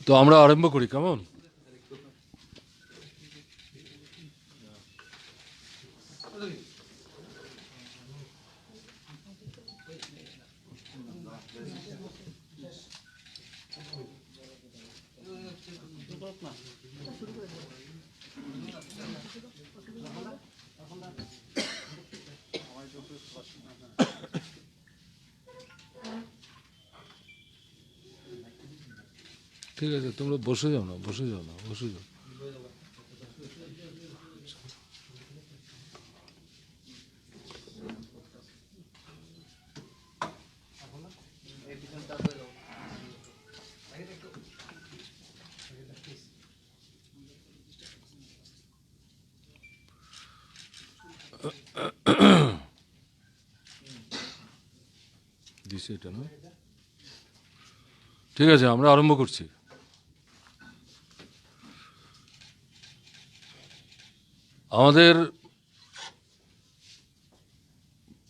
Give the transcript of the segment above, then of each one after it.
তো আমরা আরম্ভ করি, কেমন? ঠিক আছে, তোমরা বসে যাও না, বসে যাও না, বসে যাও। দিছি এটা না? ঠিক আছে, আমরা আরম্ভ করছি। আমাদের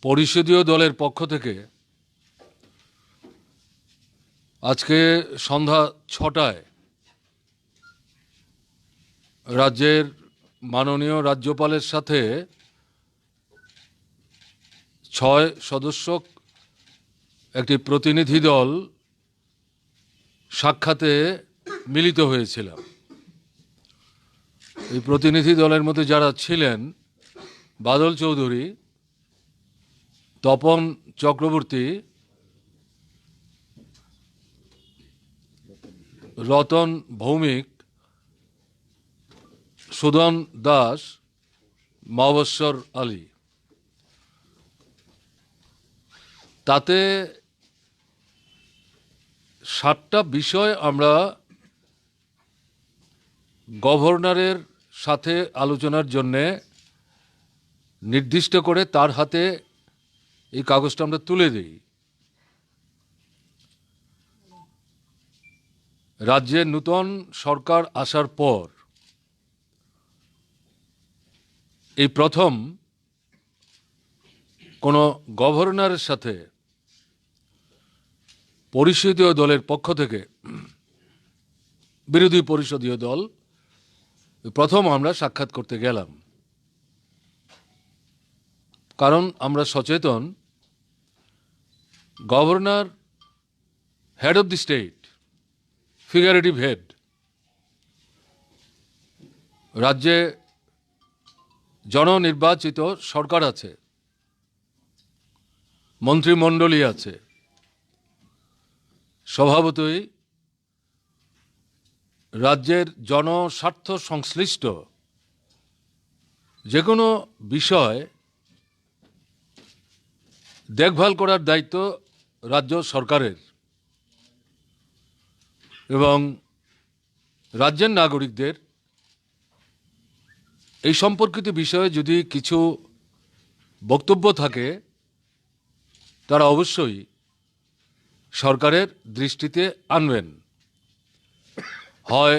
পরিষদীয় দলের পক্ষ থেকে আজকে সন্ধ্যা 6টায় রাজ্যের মাননীয় রাজ্যপালের সাথে 6 সদস্য একটি প্রতিনিধি দল সাক্ষাতে মিলিত হয়েছিলাম। এই প্রতিনিধি দলের মধ্যে যারা ছিলেন বাদল চৌধুরী, তপন চক্রবর্তী, রতন ভৌমিক, সুধন দাস, মবস্বর আলী। তাতে 7টা বিষয় আমরা গভর্নরের সাথে আলোচনার জন্যে নির্দিষ্ট করে তার হাতে এই কাগজটা আমরা তুলে দিই। রাজ্যে নূতন সরকার আসার পর এই প্রথম কোনো গভর্নরের সাথে পরিষদীয় দলের পক্ষ থেকে, বিরোধী পরিষদীয় দল, প্রথম আমরা সাক্ষাৎ করতে গেলাম। কারণ আমরা সচেতন, governor head of the state, figurative head. রাজ্যে জননির্বাচিত সরকার আছে, মন্ত্রিমণ্ডলী আছে, স্বভাবতই রাজ্যের জনস্বার্থ সংশ্লিষ্ট যে কোনো বিষয় দেখভাল করার দায়িত্ব রাজ্য সরকারের, এবং রাজ্যের নাগরিকদের এই সম্পর্কিত বিষয়ে যদি কিছু বক্তব্য থাকে তারা অবশ্যই সরকারের দৃষ্টিতে আনবেন। হয়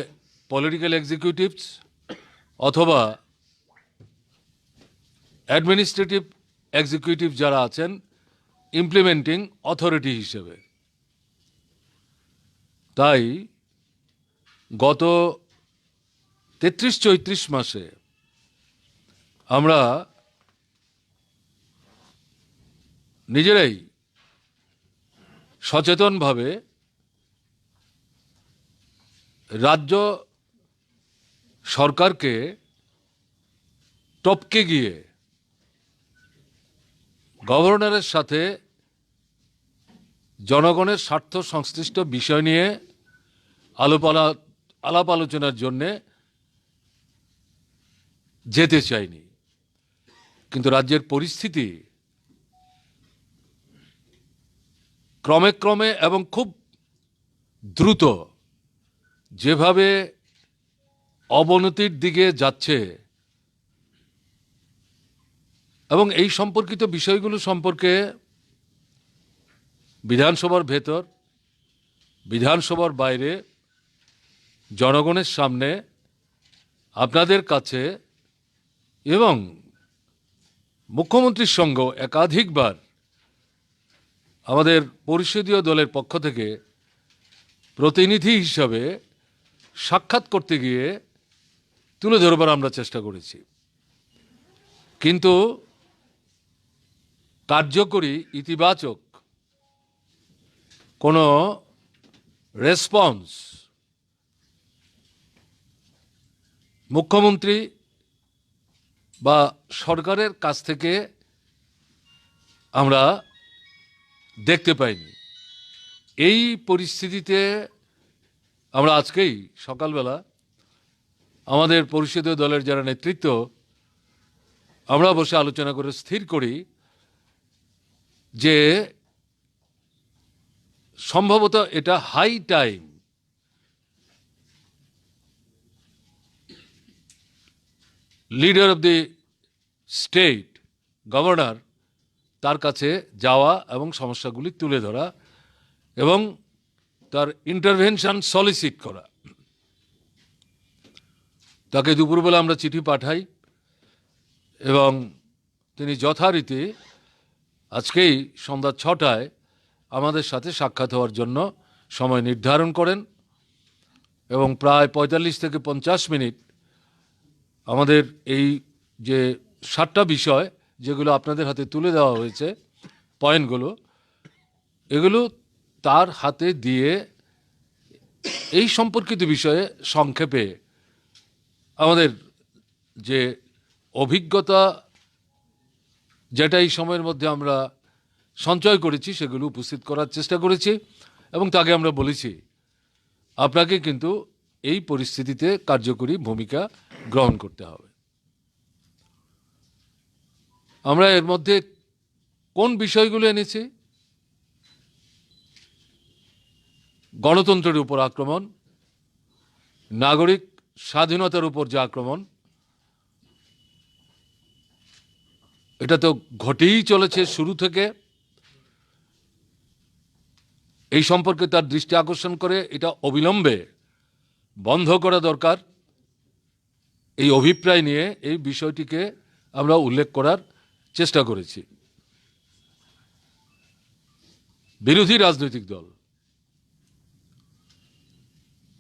পলিটিক্যাল এক্সিকিউটিভস অথবা অ্যাডমিনিস্ট্রেটিভ এক্সিকিউটিভ যারা আছেন ইমপ্লিমেন্টিং অথরিটি হিসেবে। তাই গত 33-34 মাসে আমরা নিজেরাই সচেতনভাবে রাজ্য সরকারকে টপকে গিয়ে গভর্নরের সাথে জনগণের স্বার্থ সংশ্লিষ্ট বিষয় নিয়ে আলাপ আলোচনার জন্যে যেতে চাইনি। কিন্তু রাজ্যের পরিস্থিতি ক্রমে ক্রমে এবং খুব দ্রুত যেভাবে অবনতির দিকে যাচ্ছে, এবং এই সম্পর্কিত বিষয়গুলো সম্পর্কে বিধানসভার ভেতর, বিধানসভার বাইরে, জনগণের সামনে, আপনাদের কাছে এবং মুখ্যমন্ত্রীর সঙ্গেও একাধিকবার আমাদের পরিষদীয় দলের পক্ষ থেকে প্রতিনিধি হিসাবে সাক্ষাৎ করতে গিয়ে তুলে ধরবার আমরা চেষ্টা করেছি, কিন্তু কার্যকরী ইতিবাচক কোনো রেসপন্স মুখ্যমন্ত্রী বা সরকারের কাছ থেকে আমরা দেখতে পাইনি। এই পরিস্থিতিতে আমরা আজকেই সকালবেলা আমাদের পরিষদীয় দলের যারা নেতৃত্ব আমরা বসে আলোচনা করে স্থির করি যে সম্ভবত এটা high time leader of the state, governor, তার কাছে যাওয়া এবং সমস্যাগুলি তুলে ধরা এবং তার ইন্টারভেনশন সলিসিট করা। তাকে দুপুরবেলা আমরা চিঠি পাঠাই এবং তিনি যথারীতি আজকেই সন্ধ্যা 6টায় আমাদের সাথে সাক্ষাৎ হওয়ার জন্য সময় নির্ধারণ করেন এবং প্রায় 45 থেকে 50 মিনিট আমাদের এই যে 7টা বিষয় যেগুলো আপনাদের হাতে তুলে দেওয়া হয়েছে পয়েন্টগুলো, এগুলো তার হাতে দিয়ে এই সম্পর্কিত বিষয়ে সংক্ষেপে আমাদের যে অভিজ্ঞতা যেটা এই সময়ের মধ্যে আমরা সঞ্চয় করেছি সেগুলো উপস্থিত করার চেষ্টা করেছি এবং তাকে আমরা বলেছি আপনাকে কিন্তু এই পরিস্থিতিতে কার্যকরী ভূমিকা গ্রহণ করতে হবে। আমরা এর মধ্যে কোন বিষয়গুলো এনেছি? গণতন্ত্রের উপর আক্রমণ, নাগরিক স্বাধীনতার উপর যে আক্রমণ, এটা তো ঘটেই চলেছে শুরু থেকে। এই সম্পর্কে তার দৃষ্টি আকর্ষণ করে এটা অবিলম্বে বন্ধ করা দরকার, এই অভিপ্রায় নিয়ে এই বিষয়টিকে আমরা উল্লেখ করার চেষ্টা করেছি। বিরোধী রাজনৈতিক দল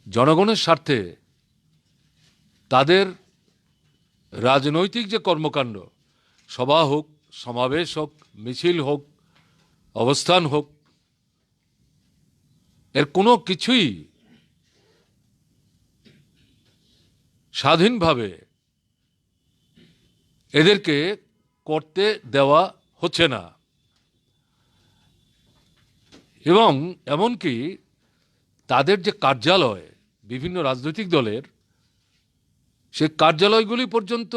জনগণের স্বার্থে তাদের রাজনৈতিক যে কর্মকাণ্ড, সভা হোক, সমাবেশ হোক, মিছিল হোক, অবস্থান হোক, এর কোনো কিছুই স্বাধীনভাবে এদেরকে করতে দেওয়া হচ্ছে না এবং এমনকি তাদের যে কার্যালয় বিভিন্ন রাজনৈতিক দলের, সে কার্যালয়গুলি পর্যন্ত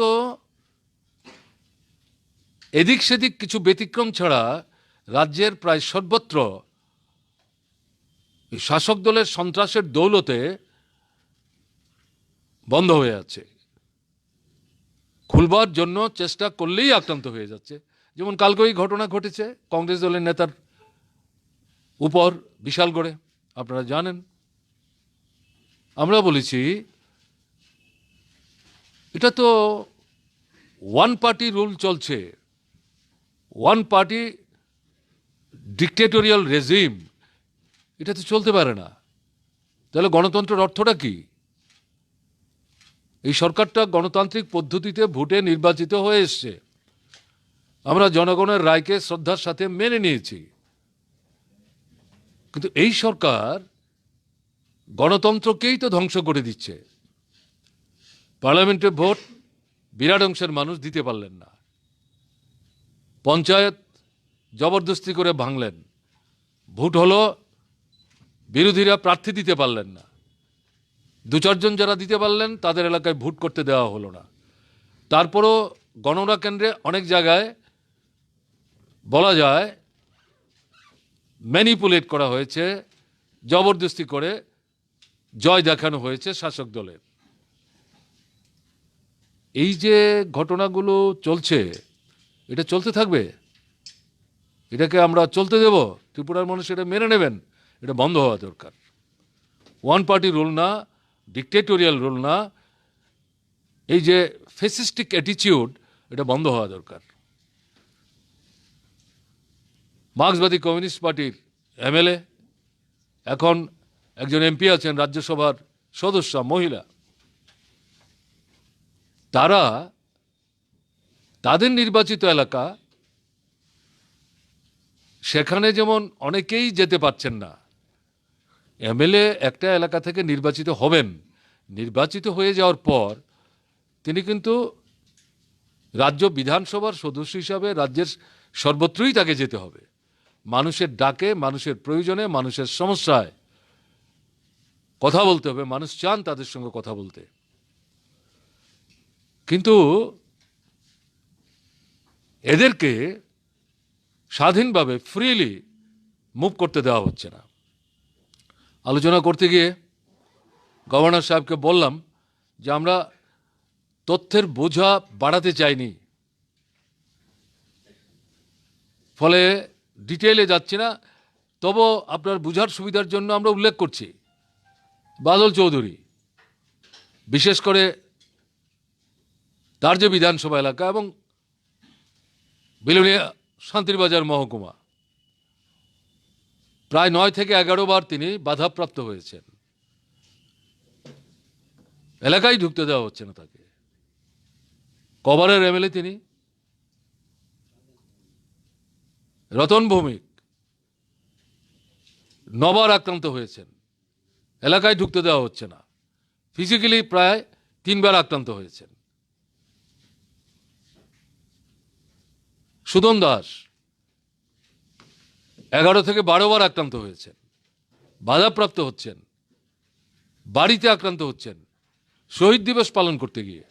এদিক সেদিক কিছু ব্যতিক্রম ছাড়া রাজ্যের প্রায় সর্বত্র শাসক দলের সন্ত্রাসের দৌলতে বন্ধ হয়ে আছে। খুলবার জন্য চেষ্টা করলেই আক্রান্ত হয়ে যাচ্ছে। যেমন কালকেই ঘটনা ঘটেছে কংগ্রেস দলের নেতার উপর বিশালগড়ে, আপনারা জানেন। আমরা বলেছি এটা তো ওয়ান পার্টি রুল চলছে, ওয়ান পার্টি ডিক্টেটোরিয়াল রেজিম, এটা তো চলতে পারে না। তাহলে গণতন্ত্রের অর্থটা কি? এই সরকারটা গণতান্ত্রিক পদ্ধতিতে ভোটে নির্বাচিত হয়ে এসছে, আমরা জনগণের রায়কে শ্রদ্ধার সাথে মেনে নিয়েছি, কিন্তু এই সরকার গণতন্ত্রকেই তো ধ্বংস করে দিচ্ছে। পার্লামেন্টে ভোট বিরাট অংশের মানুষ দিতে পারলেন না, পঞ্চায়েত জবরদস্তি করে ভাঙলেন, ভোট হলো বিরোধীরা প্রার্থী দিতে পারলেন না, 2-4 জন যারা দিতে পারলেন তাদের এলাকায় ভোট করতে দেওয়া হলো না। তারপরও গণনা কেন্দ্রে অনেক জায়গায় বলা যায় ম্যানিপুলেট করা হয়েছে, জবরদস্তি করে জয় দেখানো হয়েছে শাসক দলের। এই যে ঘটনাগুলো চলছে, এটা চলতে থাকবে? এটাকে আমরা চলতে দেব? ত্রিপুরার মানুষ এটা মেনে নেবেন? এটা বন্ধ হওয়া দরকার। ওয়ান পার্টি রুল না, ডিক্টেটোরিয়াল রুল না, এই যে ফেসিস্টিক অ্যাটিটিউড, এটা বন্ধ হওয়া দরকার। মার্ক্সবাদী কমিউনিস্ট পার্টির এমএলএ, এখন একজন এমপি আছেন, রাজ্যসভার সদস্য মহিলা। তারা তাদের নির্বাচিত এলাকা, সেখানে যেমন অনেকেই যেতে পারছেন না। এমএলএ একটা এলাকা থেকে নির্বাচিত হবেন, নির্বাচিত হয়ে যাওয়ার পর তিনি কিন্তু রাজ্য বিধানসভার সদস্য হিসাবে রাজ্যের সর্বত্রই তাকে যেতে হবে। মানুষের ডাকে, মানুষের প্রয়োজনে, মানুষের সমস্যায় কথা বলতে হবে। মানুষ চান তাদের সঙ্গে কথা বলতে, কিন্তু এদেরকে স্বাধীনভাবে ফ্রিলি মুভ করতে দেওয়া হচ্ছে না। আলোচনা করতে গিয়ে গভর্নর সাহেবকে বললাম যে আমরা তথ্যের বোঝা বাড়াতে চাইনি, ফলে ডিটেইলে যাচ্ছি না, তবু আপনার বোঝার সুবিধার জন্য আমরা উল্লেখ করছি। বাদল চৌধুরী, বিশেষ করে তার যে বিধানসভা এলাকা এবং বিলোনিয়া শান্তিরবাজার মহকুমা, প্রায় 9 থেকে 11 বার তিনি বাধাপ্রাপ্ত হয়েছেন। এলাকায় ঢুকতে দেওয়া হচ্ছে না তাকে। কভারের এমএলএ তিনি। রতন ভৌমিক 9 বার আক্রান্ত হয়েছেন, এলাকায় ঢুকতে দেওয়া হচ্ছে না। ফিজিক্যালি প্রায় 3 বার আক্রান্ত হয়েছেন। সুদন দাস 11 থেকে 12 বার আক্রান্ত হয়েছেন, বাধাপ্রাপ্ত হচ্ছেন, বাড়িতে আক্রান্ত হচ্ছেন শহীদ দিবস পালন করতে গিয়ে।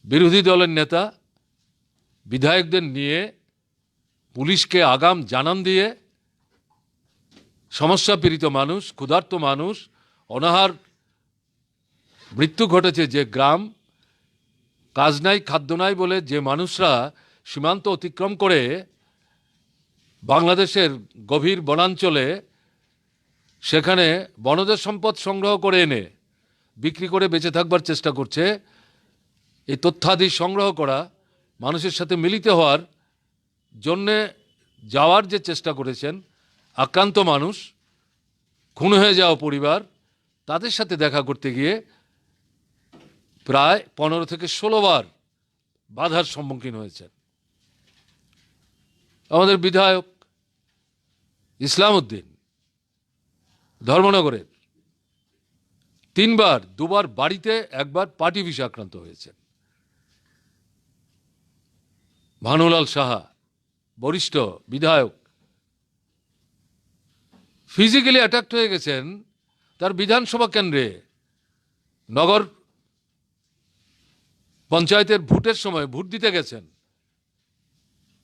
বিরোধী দলের নেতা বিধায়কদের নিয়ে পুলিশকে আগাম জানান দিয়ে সমস্যা পীড়িত মানুষ, ক্ষুধার্ত মানুষ, অনাহার মৃত্যু ঘটেছে যে গ্রাম, কাজ নাই খাদ্য নাই বলে যে মানুষরা সীমান্ত অতিক্রম করে বাংলাদেশের গভীর বনাঞ্চলে সেখানে বনজ সম্পদ সংগ্রহ করে এনে বিক্রি করে বেঁচে থাকবার চেষ্টা করছে, এই তথ্যাদি সংগ্রহ করা, মানুষের সাথে মিলিত হওয়ার জন্যে যাওয়ার যে চেষ্টা করেছেন, আক্রান্ত মানুষ, খুন হয়ে যাওয়া পরিবার, তাদের সাথে দেখা করতে গিয়ে প্রায় 15 থেকে 16 বার বাধার সম্মুখীন হয়েছেন। আমাদের বিধায়ক ইসলাম উদ্দিন ধর্মনগরের 3 বার, 2 বার বাড়িতে, 1 বার পার্টি বিষে আক্রান্ত হয়েছেন। ভানুলাল সাহা বরিষ্ঠ বিধায়ক ফিজিক্যালি অ্যাটাকড হয়ে গেছেন তার বিধানসভা কেন্দ্রে। নগর পঞ্চায়েতের ভোটের সময় ভোট দিতে গেছেন,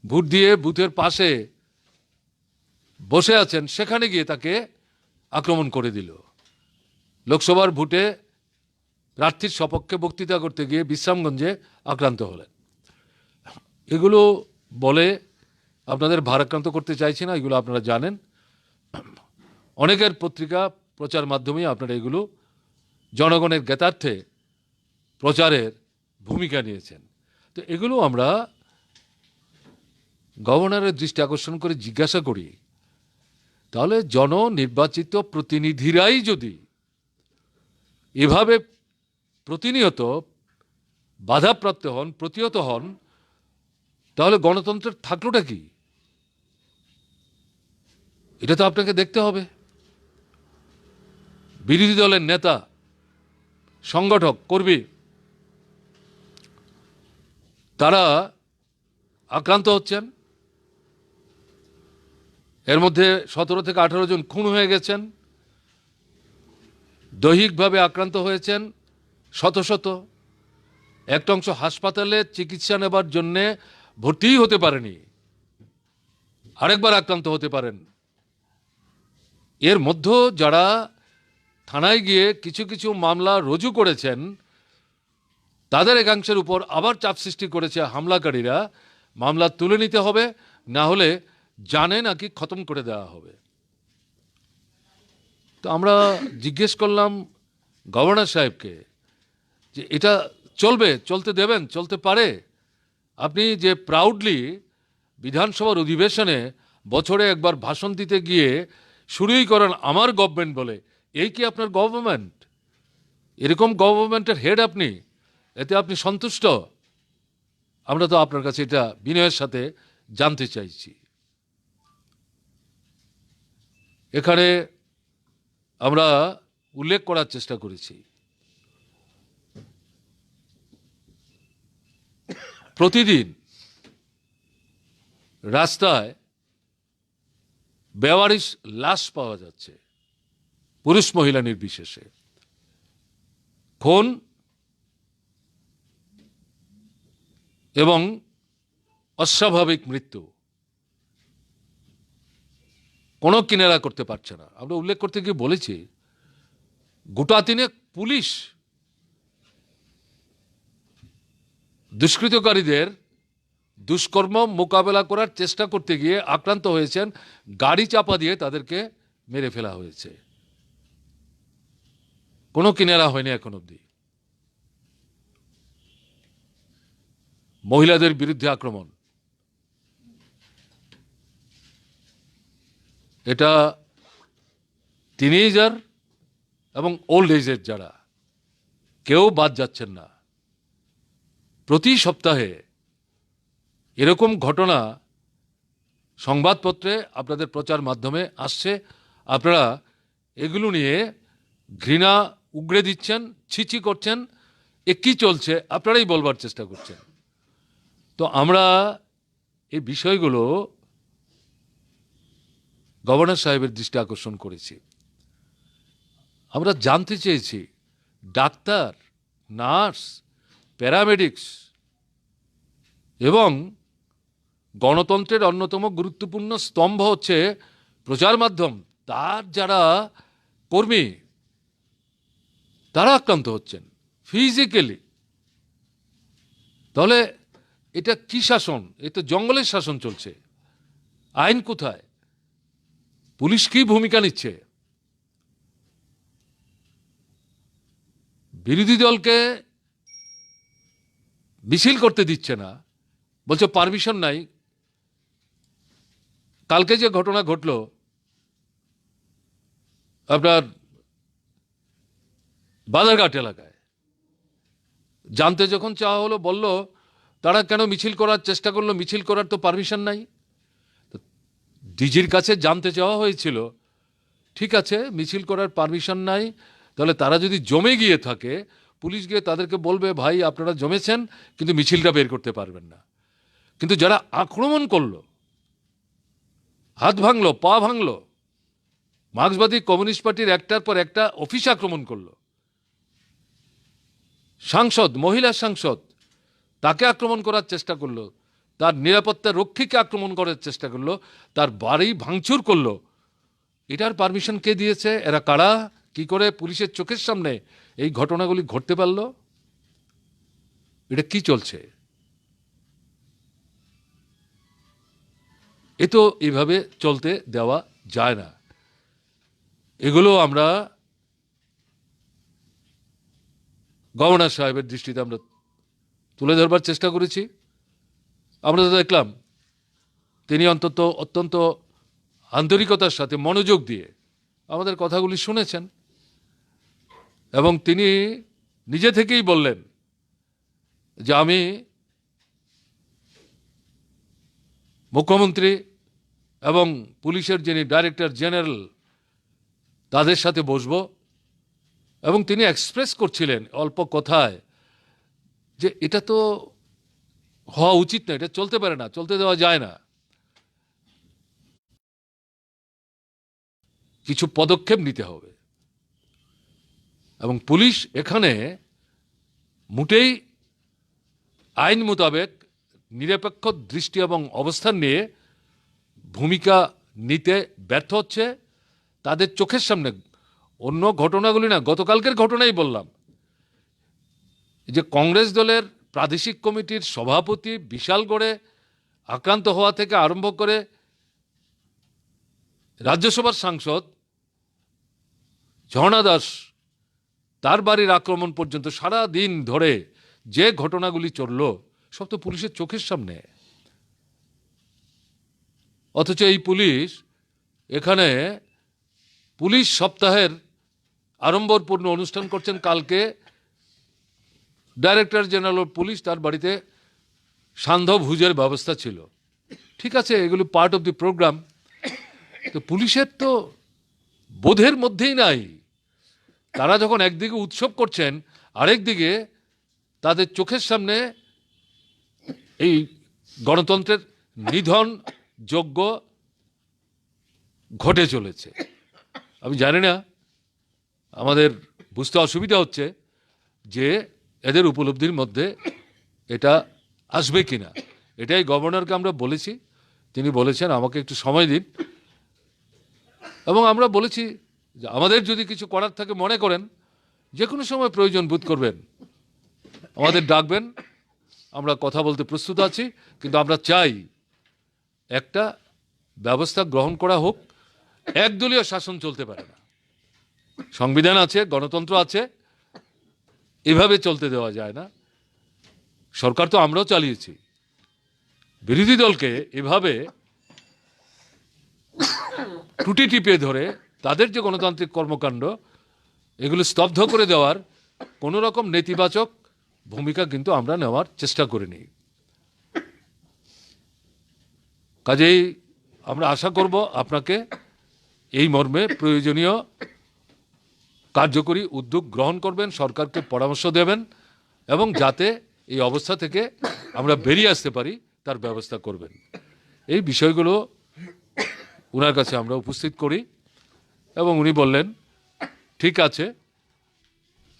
ভোট দিয়ে বুথের পাশে বসে আছেন, সেখানে গিয়ে তাকে আক্রমণ করে দিল। লোকসভার ভোটে প্রার্থীর সপক্ষে বক্তৃতা করতে গিয়ে বিশ্রামগঞ্জে আক্রান্ত হলেন। এগুলো বলে আপনাদের ভারাক্রান্ত করতে চাইছি না, এগুলো আপনারা জানেন। অনেকের পত্রিকা প্রচার মাধ্যমে আপনারা এগুলো জনগণের জ্ঞাতার্থে প্রচারের ভূমিকা নিয়েছেন। তো এগুলো আমরা গভর্নরের দৃষ্টি আকর্ষণ করে জিজ্ঞাসা করি, তাহলে জননির্বাচিত প্রতিনিধিরাই যদি এভাবে প্রতিনিয়ত বাধাপ্রাপ্ত হন, প্রতিহত হন, তাহলে গণতন্ত্রের থাকলোটা কি? এটা তো আপনাকে দেখতে হবে। বিরোধী দলের নেতা, সংগঠক, কর্মী, তারা আক্রান্ত হচ্ছেন। এর মধ্যে 17 থেকে 18 জন খুন হয়ে গেছেন, দৈহিকভাবে আক্রান্ত হয়েছেন শত শত। একটা অংশ হাসপাতালে চিকিৎসা নেবার জন্যে ভর্তিই হতে পারেনি, আরেকবার আক্রান্ত হতে পারেন। এর মধ্যে যারা থানায় গিয়ে কিছু কিছু মামলা রুজু করেছেন, তাদের একাংশের উপর আবার চাপ সৃষ্টি করেছে হামলাকারীরা, মামলা তুলে নিতে হবে, না হলে জানে নাকি খতম করে দেওয়া হবে। তো আমরা জিজ্ঞেস করলাম গভর্নর সাহেবকে যে এটা চলবে, চলতে দেবেন, চলতে পারে? আপনি যে প্রাউডলি বিধানসভার অধিবেশনে বছরে একবার ভাষণ দিতে গিয়ে শুরুই করেন আমার গভর্নমেন্ট বলে। এই কি আপনার গভর্নমেন্ট? এরকম গভর্নমেন্টের হেড আপনি? এতে আপনি সন্তুষ্ট? আমরা তো আপনার কাছে এটা বিনয়ের সাথে জানতে চাইছি। এখানে আমরা উল্লেখ করার চেষ্টা করেছি, প্রতিদিন রাস্তায় বেওয়ারিশ লাশ পাওয়া যাচ্ছে, পুরুষ মহিলা নির্বিশেষে। খুন এবং অস্বাভাবিক মৃত্যু কোনো কিনারা করতে পারছে না। আমরা উল্লেখ করতে গিয়ে বলেছি, গোটা তিনেক পুলিশ দুষ্কৃতকারীদের দুষ্কর্ম মোকাবেলা করার চেষ্টা করতে গিয়ে আক্রান্ত হয়েছেন, গাড়ি চাপা দিয়ে তাদেরকে মেরে ফেলা হয়েছে। কোনো কিনারা হয়নি এখন অবধি। মহিলাদের বিরুদ্ধে আক্রমণ, এটা টিনেজার এবং ওল্ড এজের যারা, কেউ বাদ যাচ্ছেন না। প্রতি সপ্তাহে এরকম ঘটনা সংবাদপত্রে আপনাদের প্রচার মাধ্যমে আসছে। আপনারা এগুলো নিয়ে ঘৃণা উগড়ে দিচ্ছেন, ছিছি করছেন। এ কি চলছে আপনারাই বলবার চেষ্টা করছেন। তো আমরা এই বিষয়গুলো গভর্নর সাহেবের দৃষ্টি আকর্ষণ করেছি। আমরা জানতে চেয়েছি, ডাক্তার, নার্স, প্যারামেডিক্স এবং গণতন্ত্রের অন্যতম গুরুত্বপূর্ণ স্তম্ভ হচ্ছে প্রচার মাধ্যম, তার যারা কর্মী তারা আক্রান্ত হচ্ছেন ফিজিক্যালি। তাহলে এটা কি শাসন? এ তো জঙ্গলের শাসন চলছে। আইন কোথায়? পুলিশ কি ভূমিকা নিচ্ছে? বিরোধী দলকে মিছিল করতে দিচ্ছে না, বলছে পারমিশন নাই। কালকে যে ঘটনা ঘটল আপনার বাজারঘাট এলাকায়, জানতে যখন চাওয়া হলো, বলল তারা কেন মিছিল করার চেষ্টা করলো, মিছিল করার তো পারমিশন নাই। ডিজির কাছে জানতে চাওয়া হয়েছিল, ঠিক আছে মিছিল করার পারমিশন নাই, তাহলে তারা যদি জমে গিয়ে থাকে পুলিশ গিয়ে তাদেরকে বলবে ভাই আপনারা জমেছেন কিন্তু মিছিলটা বের করতে পারবেন না। কিন্তু যারা আক্রমণ করলো, হাত ভাঙলো, পা ভাঙলো, মার্ক্সবাদী কমিউনিস্ট পার্টির একটার পর একটা অফিস আক্রমণ করলো, সাংসদ, মহিলা সাংসদ, তাকে আক্রমণ করার চেষ্টা করলো, তার নিরাপত্তা রক্ষীকে আক্রমণ করার চেষ্টা করলো, তার বাড়ি ভাঙচুর করলো। এটার পারমিশন কে দিয়েছে? এরা কারা? কি করে পুলিশের চোখের সামনে এই ঘটনাগুলি ঘটতে পারলো? এটা কি চলছে? এ তো এইভাবে চলতে দেওয়া যায় না। এগুলো আমরা গভর্নর সাহেবের দৃষ্টিতে আমরা তুলে ধরবার চেষ্টা করেছি। আমরা তো দেখলাম তিনি অত্যন্ত আন্তরিকতার সাথে মনোযোগ দিয়ে আমাদের কথাগুলি শুনেছেন এবং তিনি নিজে থেকেই বললেন যে আমি মুখ্যমন্ত্রী এবং পুলিশের যিনি ডাইরেক্টর জেনারেল তাদের সাথে বসবো। এবং তিনি এক্সপ্রেস করছিলেন অল্প কথায় যে এটা তো হওয়া উচিত না, এটা চলতে পারে না, চলতে দেওয়া যায় না, কিছু পদক্ষেপ নিতে হবে। এবং পুলিশ এখানে মোটেই আইন মোতাবেক নিরপেক্ষ দৃষ্টি এবং অবস্থান নিয়ে ভূমিকা নিতে ব্যর্থ হচ্ছে। তাদের চোখের সামনে অন্য ঘটনাগুলি না, গতকালকের ঘটনাই বললাম, যে কংগ্রেস দলের প্রাদেশিক কমিটির সভাপতি বিশালগড়ে আক্রান্ত হওয়া থেকে আরম্ভ করে রাজ্যসভার সাংসদ ঝর্ণা দাস তার বাড়ির আক্রমণ পর্যন্ত সারা দিন ধরে যে ঘটনাগুলি চলল সব তো পুলিশের চোখের সামনে। অথচ এই পুলিশ এখানে পুলিশ সপ্তাহের আড়ম্বরপূর্ণ অনুষ্ঠান করছেন। কালকে ডাইরেক্টর জেনারেল অফ পুলিশ তার বাড়িতে সান্ধ্য ভোজের ব্যবস্থা ছিল। ঠিক আছে, এগুলো পার্ট অফ দি প্রোগ্রাম। তো পুলিশের তো বোধের মধ্যেই নাই। তারা যখন একদিকে উৎসব করছেন, আরেকদিকে তাদের চোখের সামনে এই গণতন্ত্রের নিধন যজ্ঞ ঘটে চলেছে। আমি জানি না, আমাদের বুঝতে অসুবিধা হচ্ছে যে এদের উপলব্ধির মধ্যে এটা আসবে কিনা। এটাই গভর্নরকে আমরা বলেছি, তিনি বলেছেন আমাকে একটু সময় দিন, এবং আমরা বলেছি যে আমাদের যদি কিছু করার থাকে মনে করেন যে কোনো সময় প্রয়োজন বোধ করবেন আমাদের ডাকবেন, আমরা কথা বলতে প্রস্তুত আছি। কিন্তু আমরা চাই একটা ব্যবস্থা গ্রহণ করা হোক। একদলীয় শাসন চলতে পারে না, সংবিধান আছে, গণতন্ত্র আছে, এভাবে চলতে দেওয়া যায় না। সরকার তো আমরাও চালিয়েছি, বিরোধী দলকে এভাবে টুটি টিপে ধরে তাদের যে গণতান্ত্রিক কর্মকাণ্ড এগুলো স্তব্ধ করে দেওয়ার কোনো রকম নেতিবাচক ভূমিকা কিন্তু আমরা নেওয়ার চেষ্টা করিনি। কাজেই আমরা আশা করব আপনাকে এই মর্মে প্রয়োজনীয় কার্যকরী উদ্যোগ গ্রহণ করবেন, সরকারকে পরামর্শ দেবেন, এবং যাতে এই অবস্থা থেকে আমরা বেরিয়ে আসতে পারি তার ব্যবস্থা করবেন। এই বিষয়গুলো ওনার কাছে আমরা উপস্থিত করি এবং উনি বললেন ঠিক আছে,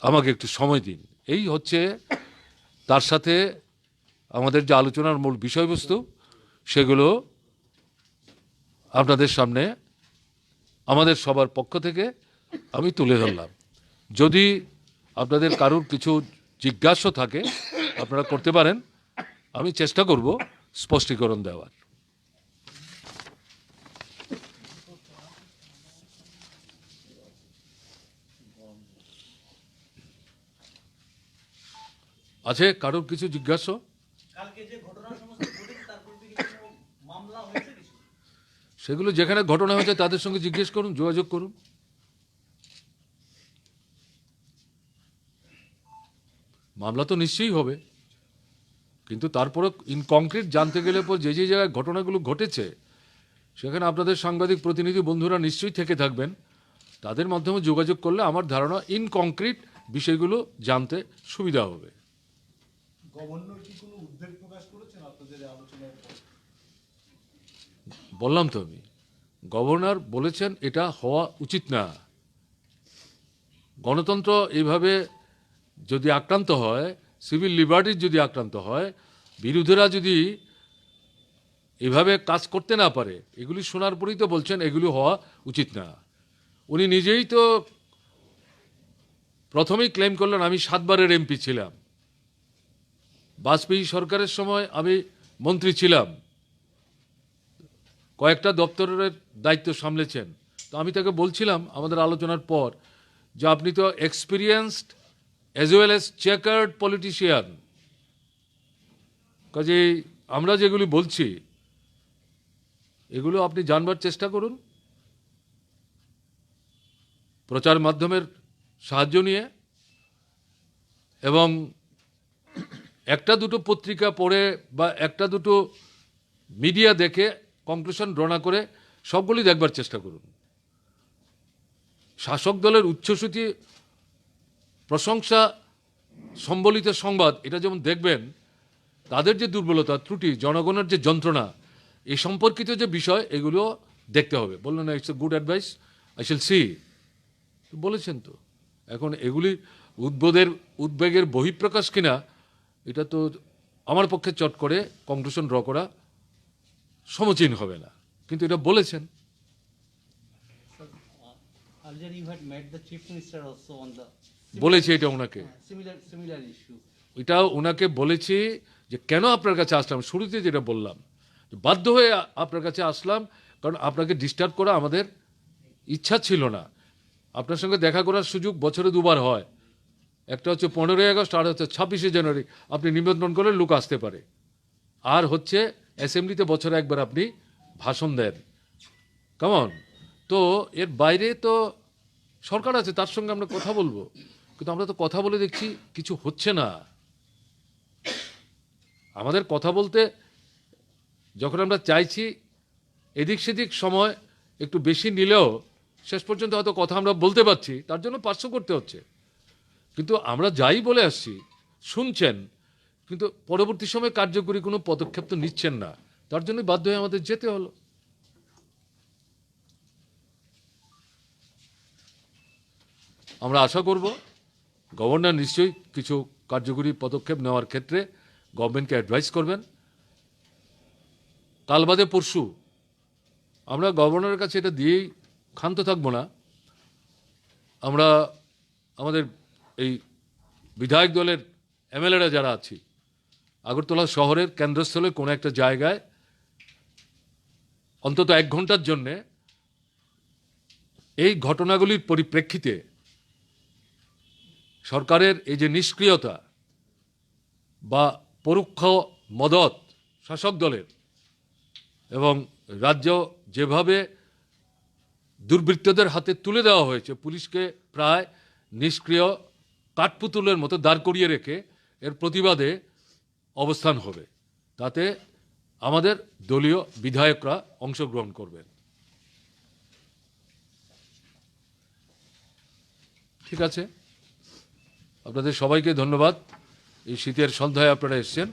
আমাকে একটু সময় দিন। এই হচ্ছে তার সাথে আমাদের যে আলোচনার মূল বিষয়বস্তু, সেগুলো আপনাদের সামনে আমাদের সবার পক্ষ থেকে আমি তুলে ধরলাম। যদি আপনাদের কারোর কিছু জিজ্ঞাসা থাকে আপনারা করতে পারেন, আমি চেষ্টা করব স্পষ্টীকরণ দেওয়ার। আছে কারোর কিছু জিজ্ঞাসা? সেগুলো যেখানে ঘটনা হয়েছে তাদের সঙ্গে জিজ্ঞেস করুন, যোগাযোগ করুন। মামলা তো নিশ্চয়ই হবে, কিন্তু তারপরে ইন কংক্রিট জানতে গেলে পর যে যে জায়গায় ঘটনাগুলো ঘটেছে সেখানে আপনাদের সাংবাদিক প্রতিনিধি বন্ধুরা নিশ্চয়ই থেকে থাকবেন। তাদের মাধ্যমে যোগাযোগ করলে আমার ধারণা ইন কংক্রিট বিষয়গুলো জানতে সুবিধা হবে। গভর্নর কি কোনো উদ্বেগ প্রকাশ করেছেন আপনাদের আলোচনার পর? বললাম তো আমি, গভর্নর বলেছেন এটা হওয়া উচিত না। গণতন্ত্র এইভাবে যদি আক্রান্ত হয়, সিভিল লিবার্টির যদি আক্রান্ত হয়, বিরোধীরা যদি এভাবে কাজ করতে না পারে, এগুলি শোনার পরেই তো বলছেন এগুলি হওয়া উচিত না। উনি নিজেই তো প্রথমেই ক্লেম করলেন আমি 7 বারের এমপি ছিলাম, বাজপেয়ী সরকারের সময় আমি মন্ত্রী ছিলাম, কয়েকটা দপ্তরের দায়িত্ব সামলেছেন। তো আমি তাকে বলছিলাম আমাদের আলোচনার পর যে আপনি তো experienced as well as chequered politician, কাজেই আমরা যেগুলি বলছি এগুলো আপনি জানবার চেষ্টা করুন, প্রচার মাধ্যমের সাহায্য নিয়ে, এবং একটা দুটো পত্রিকা পড়ে বা একটা দুটো মিডিয়া দেখে কনক্লুশন ড্র না করে সবগুলি দেখবার চেষ্টা করুন। শাসক দলের উচ্ছ্বসিত প্রশংসা সম্বলিত সংবাদ এটা যেমন দেখবেন, তাদের যে দুর্বলতা ত্রুটি, জনগণের যে যন্ত্রণা, এই সম্পর্কিত যে বিষয় এগুলো দেখতে হবে। বললেন না it's a good advice, I shall see, বলেছেন তো। এখন এগুলি উদ্বেগের বহিঃপ্রকাশ কিনা এটা তো আমার পক্ষে চট করে কনক্লুশন ড্র করা সমীচীন হবে না, কিন্তু এটা বলেছেন। বলেছি এটা ওনাকে, এটা ওনাকে বলেছি যে কেন আপনার কাছে আসলাম, শুরুতে যেটা বললাম, বাধ্য হয়ে আপনার কাছে আসলাম, কারণ আপনাকে ডিস্টার্ব করা আমাদের ইচ্ছা ছিল না। আপনার সঙ্গে দেখা করার সুযোগ বছরে 2 বার হয়, একটা হচ্ছে 15ই আগস্ট আর হচ্ছে 26শে জানুয়ারি। আপনি নিমন্ত্রণ করলে লোক আসতে পারে, আর হচ্ছে অ্যাসেম্বলিতে বছরে 1 বার আপনি ভাষণ দেন, কেমন? তো এর বাইরে তো সরকার আছে, তার সঙ্গে আমরা কথা বলবো, কিন্তু আমরা তো কথা বলে দেখছি কিছু হচ্ছে না। আমাদের কথা বলতে যখন আমরা চাইছি, এদিক সেদিক সময় একটু বেশি নিলেও শেষ পর্যন্ত হয়তো কথা আমরা বলতে পারছি, তার জন্য পার্শ্ব করতে হচ্ছে। কিন্তু আমরা যাই বলে আসছি শুনছেন, কিন্তু পরবর্তী সময়ে কার্যকরী কোনো পদক্ষেপ তো নিচ্ছেন না, তার জন্য বাধ্য হয়ে আমাদের যেতে হলো। আমরা আশা করব গভর্নর নিশ্চয়ই কিছু কার্যকরী পদক্ষেপ নেওয়ার ক্ষেত্রে গভর্নমেন্টকে অ্যাডভাইস করবেন। কাল বাদে পরশু আমরা গভর্নরের কাছে এটা দিয়েই ক্ষান্ত থাকবো না। আমরা আমাদের এই বিধায়ক দলের এমএলএরা যারা আছি, আগরতলা শহরের কেন্দ্রস্থলে কোনো একটা জায়গায় অন্তত 1 ঘন্টার জন্যে এই ঘটনাগুলির পরিপ্রেক্ষিতে সরকারের এই যে নিষ্ক্রিয়তা বা পরোক্ষ মদত শাসক দলের, এবং রাজ্য যেভাবে দুর্বৃত্তদের হাতে তুলে দেওয়া হয়েছে, পুলিশকে প্রায় নিষ্ক্রিয় কাঠপুতুলের মতো দাঁড় করিয়ে রেখে, এর প্রতিবাদে অবস্থান হবে। তাতে আমাদের দলীয় বিধায়করা অংশগ্রহণ করবেন। ঠিক আছে, আপনাদের সবাইকে ধন্যবাদ। এই শীতের সন্ধ্যায় আপনারা এসেছেন।